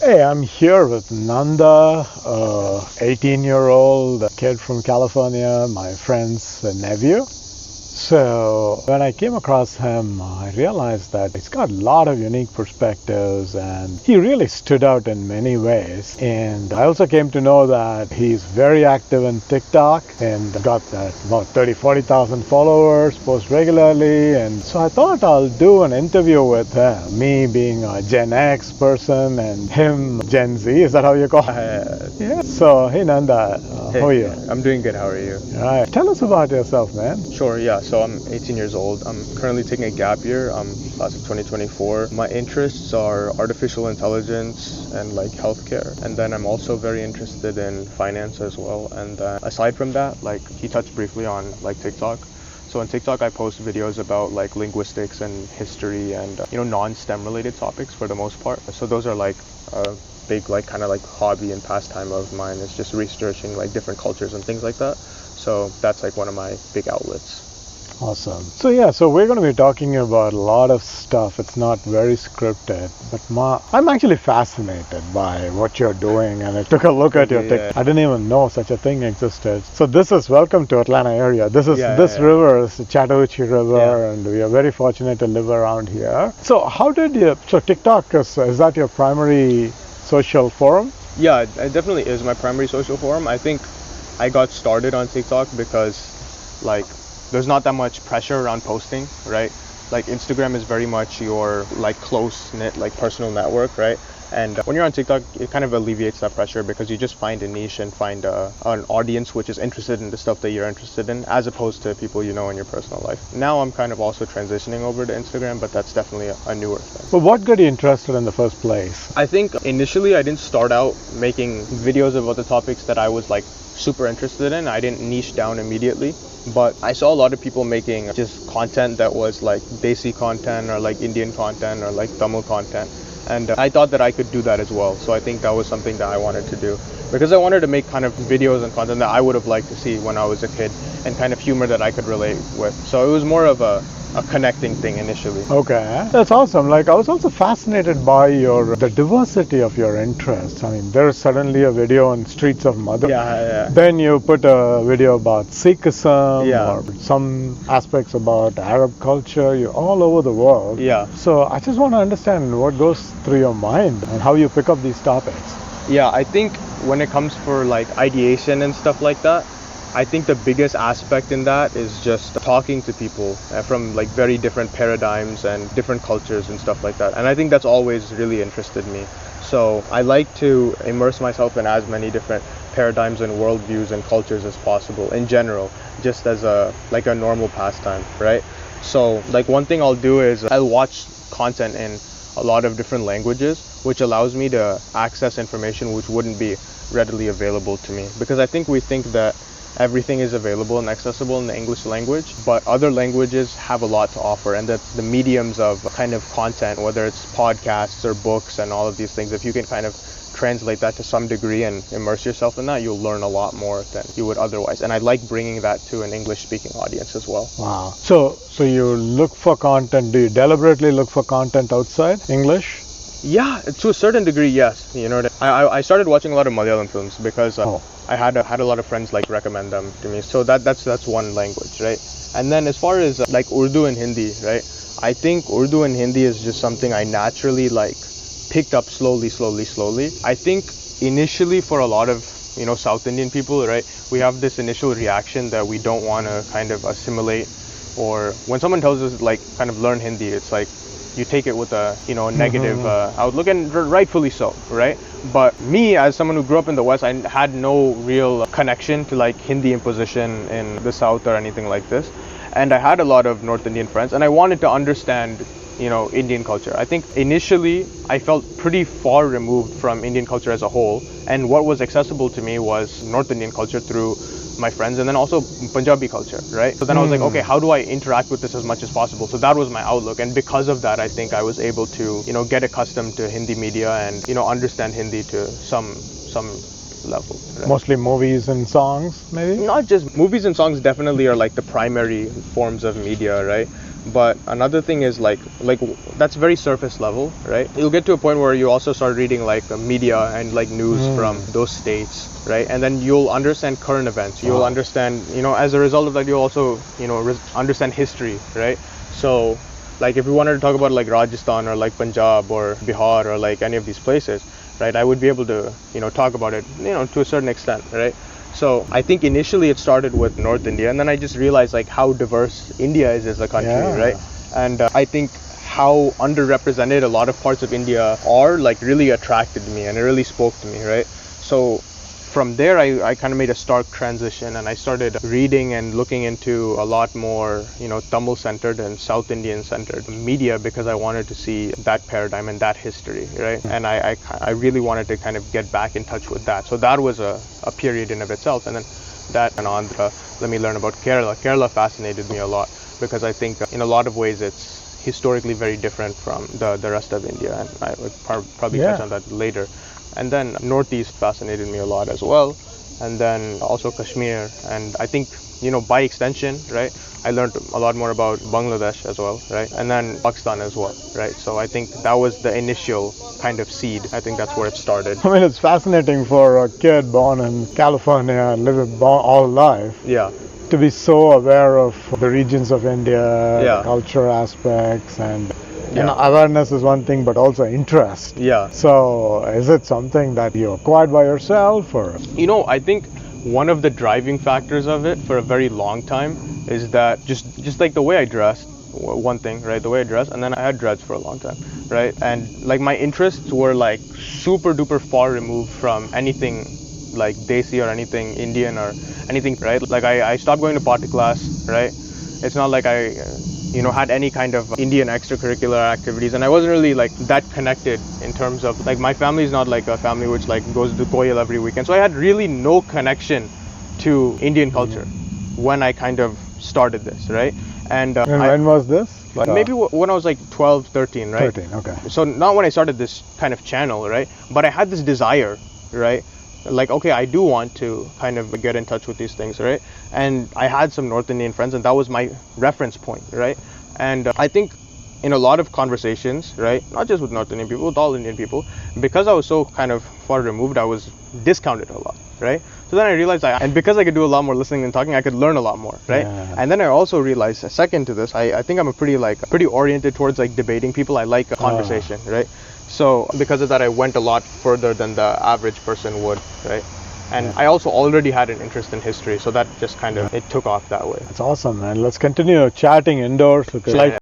Hey, I'm here with Nanda, 18-year-old kid from California, my friend's nephew. So when I came across him, I realized that he's got a lot of unique perspectives and he really stood out in many ways. And I also came to know that he's very active in TikTok and got that about 40,000 followers, posts regularly. And so I thought I'll do an interview with him, me being a Gen X person and him Gen Z. Is that how you call it? Yeah. So, hey Nanda, Hey, how are you? I'm doing good. How are you? All right. Tell us about yourself, man. Sure, yeah. So I'm 18 years old. I'm currently taking a gap year. I'm class of 2024. My interests are artificial intelligence and like healthcare. And then I'm also very interested in finance as well. And aside from that, like he touched briefly on like TikTok. So on TikTok, I post videos about like linguistics and history and non-STEM related topics for the most part. So those are like big like kind of like hobby and pastime of mine is just researching like different cultures and things like that. So that's like one of my big outlets. Awesome. So we're going to be talking about a lot of stuff. It's not very scripted, but I'm actually fascinated by what you're doing, and I took a look at your TikTok. I didn't even know such a thing existed. So this is welcome to Atlanta area. This river is the Chattahoochee River, and we are very fortunate to live around here. So how did you? So TikTok is that your primary social forum? Yeah, it definitely is my primary social forum. I think I got started on TikTok because like there's not that much pressure around posting, right? Like Instagram is very much your like close knit like personal network, right? And when you're on TikTok, it kind of alleviates that pressure because you just find a niche and find an audience which is interested in the stuff that you're interested in, as opposed to people you know in your personal life. Now I'm kind of also transitioning over to Instagram, but that's definitely a newer thing. But what got you interested in the first place? I think initially I didn't start out making videos about the topics that I was like super interested in. I didn't niche down immediately, but I saw a lot of people making just content that was like Desi content or like Indian content or like Tamil content. And I thought that I could do that as well. So I think that was something that I wanted to do because I wanted to make kind of videos and content that I would have liked to see when I was a kid and kind of humor that I could relate with. So it was more of a connecting thing initially. Okay, that's awesome. Like I was also fascinated by the diversity of your interests. I mean, there's suddenly a video on streets of Mother. Yeah. Then you put a video about Sikhism or some aspects about Arab culture. You're all over the world. Yeah. So I just want to understand what goes through your mind and how you pick up these topics. Yeah, I think when it comes for like ideation and stuff like that, I think the biggest aspect in that is just talking to people from like very different paradigms and different cultures and stuff like that. And I think that's always really interested me. So I like to immerse myself in as many different paradigms and worldviews and cultures as possible in general, just as a normal pastime, right? So like one thing I'll do is I'll watch content in a lot of different languages, which allows me to access information which wouldn't be readily available to me. Because I think we think that everything is available and accessible in the English language, but other languages have a lot to offer, and that the mediums of kind of content, whether it's podcasts or books and all of these things, if you can kind of translate that to some degree and immerse yourself in that, you'll learn a lot more than you would otherwise. And I like bringing that to an English-speaking audience as well. Wow. So you look for content. Do you deliberately look for content outside English? Yeah, to a certain degree, yes. You know, I started watching a lot of Malayalam films because I had a lot of friends like recommend them to me. So that's one language, right? And then as far as like Urdu and Hindi, right? I think Urdu and Hindi is just something I naturally like picked up slowly. I think initially for a lot of South Indian people, right? We have this initial reaction that we don't want to kind of assimilate, or when someone tells us like kind of learn Hindi, it's like you take it with a negative outlook, and rightfully so, right? But me, as someone who grew up in the West, I had no real connection to like Hindi imposition in the South or anything like this, and I had a lot of North Indian friends, and I wanted to understand Indian culture. I think initially I felt pretty far removed from Indian culture as a whole, and what was accessible to me was North Indian culture through my friends, and then also Punjabi culture, right? So then I was like, okay, how do I interact with this as much as possible? So that was my outlook, and because of that, I think I was able to get accustomed to Hindi media and understand Hindi to some level. Right? Mostly movies and songs, maybe? Not just movies and songs, definitely are like the primary forms of media, right? But another thing is like that's very surface level, right? You'll get to a point where you also start reading like media and like news from those states, right? And then you'll understand current events. You'll understand, as a result of that, you'll also, understand history, right? So like if we wanted to talk about like Rajasthan or like Punjab or Bihar or like any of these places, right, I would be able to, talk about it, to a certain extent, right? So I think initially it started with North India, and then I just realized like how diverse India is as a country, right? And I think how underrepresented a lot of parts of India are like really attracted me, and it really spoke to me, right? So from there, I kind of made a stark transition, and I started reading and looking into a lot more, Tamil-centered and South Indian-centered media, because I wanted to see that paradigm and that history, right? And I really wanted to kind of get back in touch with that. So that was a period in of itself. And then that and Andhra, let me learn about Kerala. Kerala fascinated me a lot, because I think in a lot of ways it's historically very different from the rest of India, and I would probably touch on that later. And then Northeast fascinated me a lot as well, and then also Kashmir, and I think, by extension, right, I learned a lot more about Bangladesh as well, right, and then Pakistan as well, right. So I think that was the initial kind of seed. I think that's where it started. I mean, it's fascinating for a kid born in California and living all life. Yeah. To be so aware of the regions of India, the culture aspects, and awareness is one thing, but also interest. Yeah. So is it something that you acquired by yourself, or? I think one of the driving factors of it for a very long time is that just like the way I dressed, one thing, right? The way I dressed, and then I had dreads for a long time, right? And like my interests were like super duper far removed from anything like Desi or anything Indian or anything, right? Like I stopped going to potty class, right? It's not like I had any kind of Indian extracurricular activities, and I wasn't really like that connected in terms of like my family is not like a family which like goes to Koyal every weekend. So I had really no connection to Indian culture when I kind of started this, right? And when was this? Maybe when I was like 12, 13, right? 13, okay. So not when I started this kind of channel, right? But I had this desire, right? Like, okay, I do want to kind of get in touch with these things, right? And I had some North Indian friends, and that was my reference point, right? And I think in a lot of conversations, right, not just with North Indian people, with all Indian people, because I was so kind of far removed, I was discounted a lot, right? So then I realized and because I could do a lot more listening and talking, I could learn a lot more, right? Yeah. And then I also realized, second to this, I think I'm pretty oriented towards like debating people. I like a conversation, right? So because of that, I went a lot further than the average person would, right? And I also already had an interest in history, so that just kind of, it took off that way. That's awesome, man. Let's continue chatting indoors, because